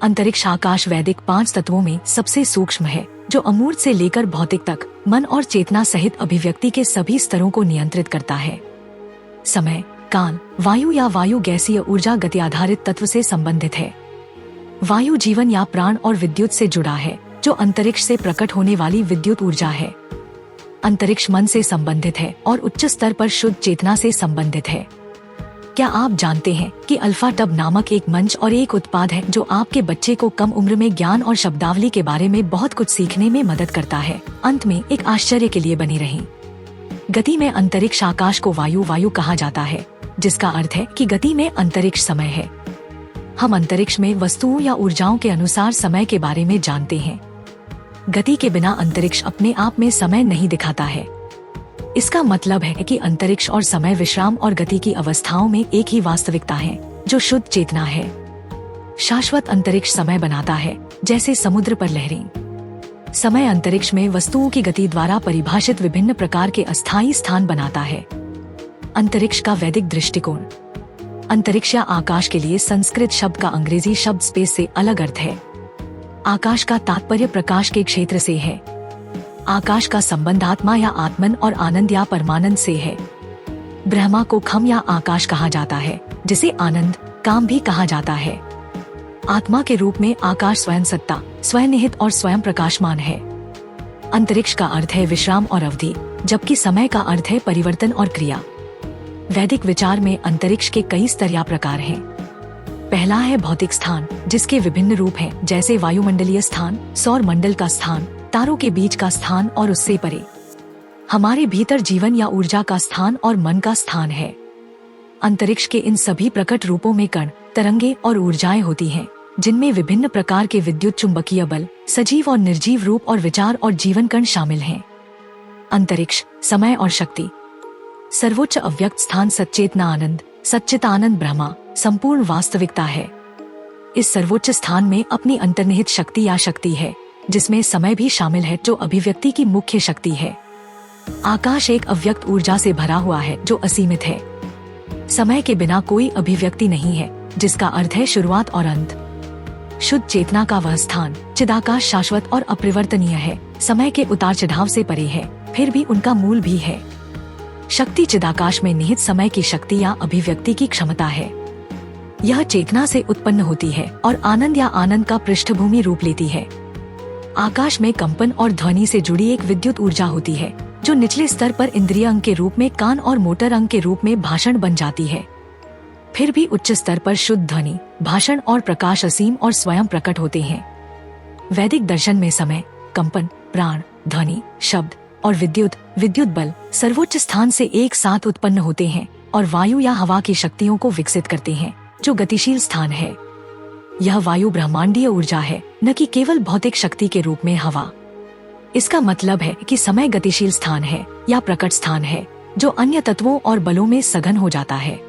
अंतरिक्ष आकाश वैदिक 5 तत्वों में सबसे सूक्ष्म है, जो अमूर्त से लेकर भौतिक तक मन और चेतना सहित अभिव्यक्ति के सभी स्तरों को नियंत्रित करता है। समय, काल, वायु या वायु गैसीय ऊर्जा गति आधारित तत्व से संबंधित है। वायु जीवन या प्राण और विद्युत से जुड़ा है, जो अंतरिक्ष से प्रकट होने वाली विद्युत ऊर्जा है। अंतरिक्ष मन से संबंधित है और उच्च स्तर पर शुद्ध चेतना से संबंधित है। क्या आप जानते हैं कि अल्फा टब नामक एक मंच और एक उत्पाद है जो आपके बच्चे को कम उम्र में ज्ञान और शब्दावली के बारे में बहुत कुछ सीखने में मदद करता है। अंत में एक आश्चर्य के लिए बनी रही। गति में अंतरिक्ष आकाश को वायु कहा जाता है, जिसका अर्थ है कि गति में अंतरिक्ष समय है। हम अंतरिक्ष में वस्तुओं या ऊर्जाओं के अनुसार समय के बारे में जानते हैं। गति के बिना अंतरिक्ष अपने आप में समय नहीं दिखाता है। इसका मतलब है कि अंतरिक्ष और समय विश्राम और गति की अवस्थाओं में एक ही वास्तविकता है, जो शुद्ध चेतना है। शाश्वत अंतरिक्ष समय बनाता है, जैसे समुद्र पर लहरें। समय अंतरिक्ष में वस्तुओं की गति द्वारा परिभाषित विभिन्न प्रकार के अस्थायी स्थान बनाता है। अंतरिक्ष का वैदिक दृष्टिकोण। अंतरिक्ष या आकाश के लिए संस्कृत शब्द का अंग्रेजी शब्द स्पेस से अलग अर्थ है। आकाश का तात्पर्य प्रकाश के क्षेत्र से है। आकाश का संबंध आत्मा या आत्मन और आनंद या परमानंद से है। ब्रह्मा को खम या आकाश कहा जाता है, जिसे आनंद, काम भी कहा जाता है। आत्मा के रूप में आकाश स्वयं सत्ता, स्वयं निहित और स्वयं प्रकाशमान है। अंतरिक्ष का अर्थ है विश्राम और अवधि, जबकि समय का अर्थ है परिवर्तन और क्रिया। वैदिक विचार में अंतरिक्ष के कई स्तर या प्रकार हैं। पहला है भौतिक स्थान, जिसके विभिन्न रूप हैं, जैसे वायुमंडलीय स्थान, सौर मंडल का स्थान, तारों के बीच का स्थान और उससे परे। हमारे भीतर जीवन या ऊर्जा का स्थान और मन का स्थान है। अंतरिक्ष के इन सभी प्रकट रूपों में कण, तरंगे और ऊर्जाएं होती हैं, जिनमें विभिन्न प्रकार के विद्युत चुंबकीय बल, सजीव और निर्जीव रूप और विचार और जीवन कण शामिल हैं। अंतरिक्ष, समय और शक्ति। सर्वोच्च अव्यक्त स्थान सच्चेतना आनंद, सच्चिदानंद ब्रह्मा, संपूर्ण वास्तविकता है। इस सर्वोच्च स्थान में अपनी अंतर्निहित शक्ति या शक्ति है, जिसमें समय भी शामिल है, जो अभिव्यक्ति की मुख्य शक्ति है। आकाश एक अव्यक्त ऊर्जा से भरा हुआ है, जो असीमित है। समय के बिना कोई अभिव्यक्ति नहीं है, जिसका अर्थ है शुरुआत और अंत। शुद्ध चेतना का वह स्थान, चिदाकाश शाश्वत और अपरिवर्तनीय है, समय के उतार चढ़ाव से परे है, फिर भी उनका मूल भी है। शक्ति चिदाकाश में निहित समय की शक्ति या अभिव्यक्ति की क्षमता है। यह चेतना से उत्पन्न होती है और आनंद या आनंद का पृष्ठभूमि रूप लेती है। आकाश में कंपन और ध्वनि से जुड़ी एक विद्युत ऊर्जा होती है, जो निचले स्तर पर इंद्रिय अंग के रूप में कान और मोटर अंग के रूप में भाषण बन जाती है। फिर भी उच्च स्तर पर शुद्ध ध्वनि, भाषण और प्रकाश असीम और स्वयं प्रकट होते हैं। वैदिक दर्शन में समय, कंपन, प्राण, ध्वनि, शब्द और विद्युत बल सर्वोच्च स्थान से एक साथ उत्पन्न होते हैं और वायु या हवा की शक्तियों को विकसित करते हैं, जो गतिशील स्थान है। यह वायु ब्रह्मांडीय ऊर्जा है, न कि केवल भौतिक शक्ति के रूप में हवा। इसका मतलब है कि समय गतिशील स्थान है या प्रकट स्थान है, जो अन्य तत्वों और बलों में सघन हो जाता है।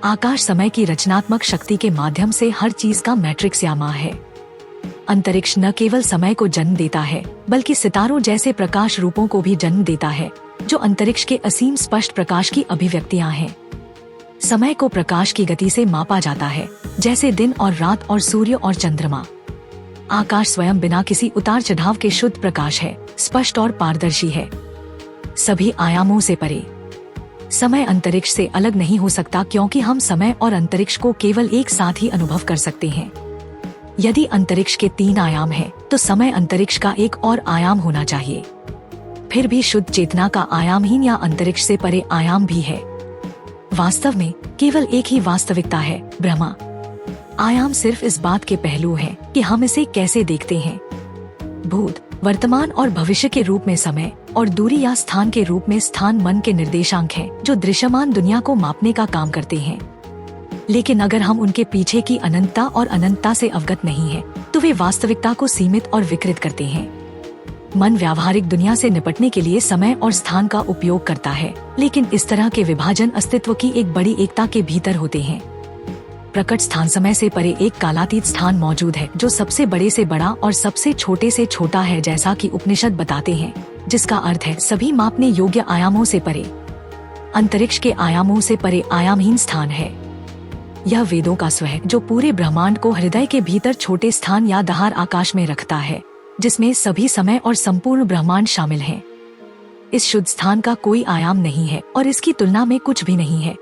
आकाश समय की रचनात्मक शक्ति के माध्यम से हर चीज का मैट्रिक्स या माँ है। अंतरिक्ष न केवल समय को जन्म देता है, बल्कि सितारों जैसे प्रकाश रूपों को भी जन्म देता है, जो अंतरिक्ष के असीम स्पष्ट प्रकाश की अभिव्यक्तियां हैं। समय को प्रकाश की गति से मापा जाता है, जैसे दिन और रात और सूर्य और चंद्रमा। आकाश स्वयं बिना किसी उतार चढ़ाव के शुद्ध प्रकाश है, स्पष्ट और पारदर्शी है, सभी आयामों से परे। समय अंतरिक्ष से अलग नहीं हो सकता, क्योंकि हम समय और अंतरिक्ष को केवल एक साथ ही अनुभव कर सकते हैं। यदि अंतरिक्ष के 3 आयाम हैं, तो समय अंतरिक्ष का एक और आयाम होना चाहिए। फिर भी शुद्ध चेतना का आयामहीन या अंतरिक्ष से परे आयाम भी है। वास्तव में केवल एक ही वास्तविकता है, ब्रह्मा। आयाम सिर्फ इस बात के पहलू हैं कि हम इसे कैसे देखते हैं। भूत, वर्तमान और भविष्य के रूप में समय और दूरी या स्थान के रूप में स्थान मन के निर्देशांक हैं, जो दृश्यमान दुनिया को मापने का काम करते हैं। लेकिन अगर हम उनके पीछे की अनंतता और अनंतता से अवगत नहीं हैं, तो वे वास्तविकता को सीमित और विकृत करते हैं। मन व्यावहारिक दुनिया से निपटने के लिए समय और स्थान का उपयोग करता है, लेकिन इस तरह के विभाजन अस्तित्व की एक बड़ी एकता के भीतर होते हैं। प्रकट स्थान समय से परे एक कालातीत स्थान मौजूद है, जो सबसे बड़े से बड़ा और सबसे छोटे से छोटा है, जैसा कि उपनिषद बताते हैं, जिसका अर्थ है सभी मापने योग्य आयामों से परे। अंतरिक्ष के आयामों से परे आयामहीन स्थान है। यह वेदों का स्व है जो पूरे ब्रह्मांड को हृदय के भीतर छोटे स्थान या दहार आकाश में रखता है, जिसमें सभी समय और संपूर्ण ब्रह्मांड शामिल हैं। इस शुद्ध स्थान का कोई आयाम नहीं है और इसकी तुलना में कुछ भी नहीं है।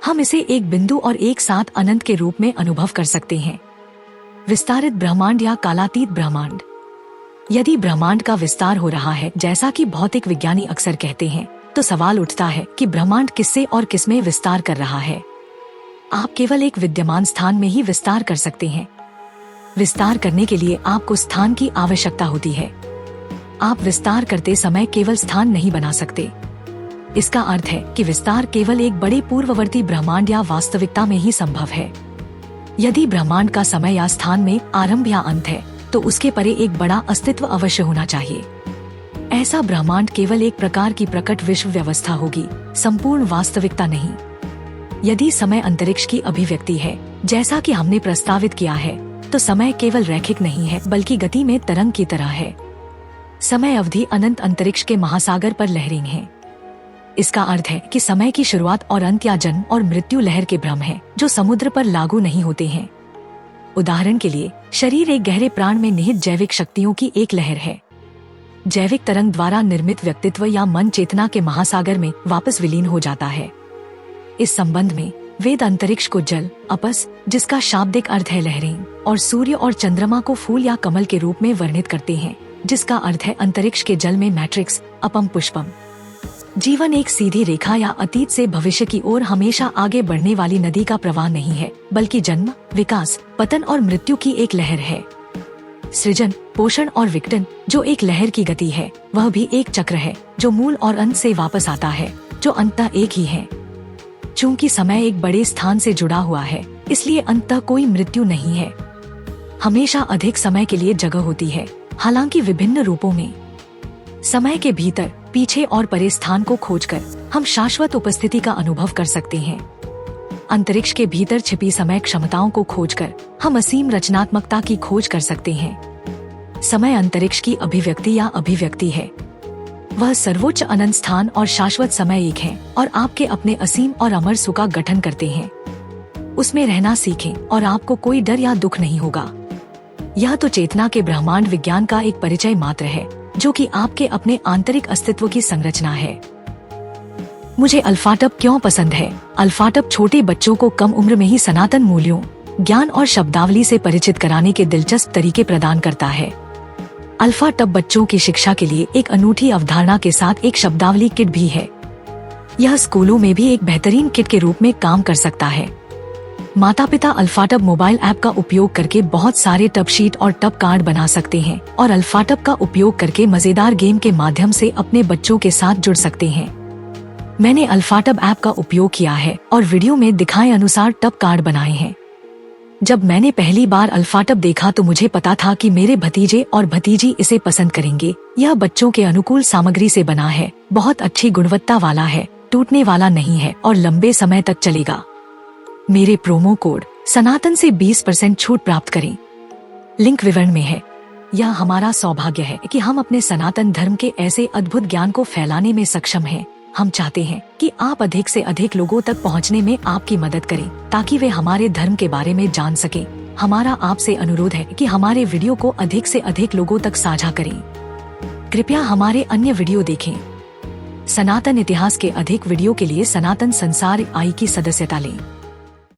हम इसे एक बिंदु और एक साथ अनंत के रूप में अनुभव कर सकते हैं। विस्तारित ब्रह्मांड या कालातीत ब्रह्मांड। यदि ब्रह्मांड का विस्तार हो रहा है जैसा कि भौतिक विज्ञानी अक्सर कहते हैं, तो सवाल उठता है कि ब्रह्मांड किससे और किसमें विस्तार कर रहा है। आप केवल एक विद्यमान स्थान में ही विस्तार कर सकते हैं। विस्तार करने के लिए आपको स्थान की आवश्यकता होती है। आप विस्तार करते समय केवल स्थान नहीं बना सकते। इसका अर्थ है कि विस्तार केवल एक बड़े पूर्ववर्ती ब्रह्मांड या वास्तविकता में ही संभव है। यदि ब्रह्मांड का समय या स्थान में आरंभ या अंत है, तो उसके परे एक बड़ा अस्तित्व अवश्य होना चाहिए। ऐसा ब्रह्मांड केवल एक प्रकार की प्रकट विश्व व्यवस्था होगी, संपूर्ण वास्तविकता नहीं। यदि समय अंतरिक्ष की अभिव्यक्ति है, जैसा कि हमने प्रस्तावित किया है, तो समय केवल रैखिक नहीं है बल्कि गति में तरंग की तरह है। समय अवधि अनंत अंतरिक्ष के महासागर पर लहरिंग है। इसका अर्थ है कि समय की शुरुआत और अंत या जन्म और मृत्यु लहर के भ्रम है जो समुद्र पर लागू नहीं होते हैं। उदाहरण के लिए, शरीर एक गहरे प्राण में निहित जैविक शक्तियों की एक लहर है। जैविक तरंग द्वारा निर्मित व्यक्तित्व या मन चेतना के महासागर में वापस विलीन हो जाता है। इस संबंध में वेद अंतरिक्ष को जल, अपस, जिसका शाब्दिक अर्थ है लहरें, और सूर्य और चंद्रमा को फूल या कमल के रूप में वर्णित करते हैं, जिसका अर्थ है अंतरिक्ष के जल में मैट्रिक्स, अपम पुष्पम। जीवन एक सीधी रेखा या अतीत से भविष्य की ओर हमेशा आगे बढ़ने वाली नदी का प्रवाह नहीं है, बल्कि जन्म, विकास, पतन और मृत्यु की एक लहर है। सृजन, पोषण और विघटन जो एक लहर की गति है, वह भी एक चक्र है जो मूल और अंत से वापस आता है, जो अंततः एक ही है। चूंकि समय एक बड़े स्थान से जुड़ा हुआ है, इसलिए अंततः कोई मृत्यु नहीं है। हमेशा अधिक समय के लिए जगह होती है, हालांकि विभिन्न रूपों में। समय के भीतर, पीछे और परे स्थान को खोजकर हम शाश्वत उपस्थिति का अनुभव कर सकते हैं। अंतरिक्ष के भीतर छिपी समय क्षमताओं को खोजकर हम असीम रचनात्मकता की खोज कर सकते हैं। समय अंतरिक्ष की अभिव्यक्ति या अभिव्यक्ति है। वह सर्वोच्च अनंत स्थान और शाश्वत समय एक है और आपके अपने असीम और अमर सुख का गठन करते हैं। उसमें रहना सीखें और आपको कोई डर या दुख नहीं होगा। यह तो चेतना के ब्रह्मांड विज्ञान का एक परिचय मात्र है, जो कि आपके अपने आंतरिक अस्तित्व की संरचना है। मुझे अल्फाटब क्यों पसंद है? अल्फाटब छोटे बच्चों को कम उम्र में ही सनातन मूल्यों, ज्ञान और शब्दावली से परिचित कराने के दिलचस्प तरीके प्रदान करता है। अल्फाटब बच्चों की शिक्षा के लिए एक अनूठी अवधारणा के साथ एक शब्दावली किट भी है। यह स्कूलों में भी एक बेहतरीन किट के रूप में काम कर सकता है। माता पिता अल्फाटब मोबाइल ऐप का उपयोग करके बहुत सारे टब शीट और टब कार्ड बना सकते हैं और अल्फाटब का उपयोग करके मजेदार गेम के माध्यम से अपने बच्चों के साथ जुड़ सकते हैं। मैंने अल्फाटब ऐप का उपयोग किया है और वीडियो में दिखाए अनुसार टब कार्ड बनाए हैं। जब मैंने पहली बार अल्फाटब देखा तो मुझे पता था कि मेरे भतीजे और भतीजी इसे पसंद करेंगे। यह बच्चों के अनुकूल सामग्री से बना है, बहुत अच्छी गुणवत्ता वाला है, टूटने वाला नहीं है और लंबे समय तक चलेगा। मेरे प्रोमो कोड सनातन से 20% छूट प्राप्त करें। लिंक विवरण में है। यह हमारा सौभाग्य है कि हम अपने सनातन धर्म के ऐसे अद्भुत ज्ञान को फैलाने में सक्षम हैं। हम चाहते हैं कि आप अधिक से अधिक लोगों तक पहुंचने में आपकी मदद करें, ताकि वे हमारे धर्म के बारे में जान सकें। हमारा आपसे अनुरोध है कि हमारे वीडियो को अधिक से अधिक लोगों तक साझा करें। कृपया हमारे अन्य वीडियो देखें। सनातन इतिहास के अधिक वीडियो के लिए सनातन संसार आई की सदस्यता लें।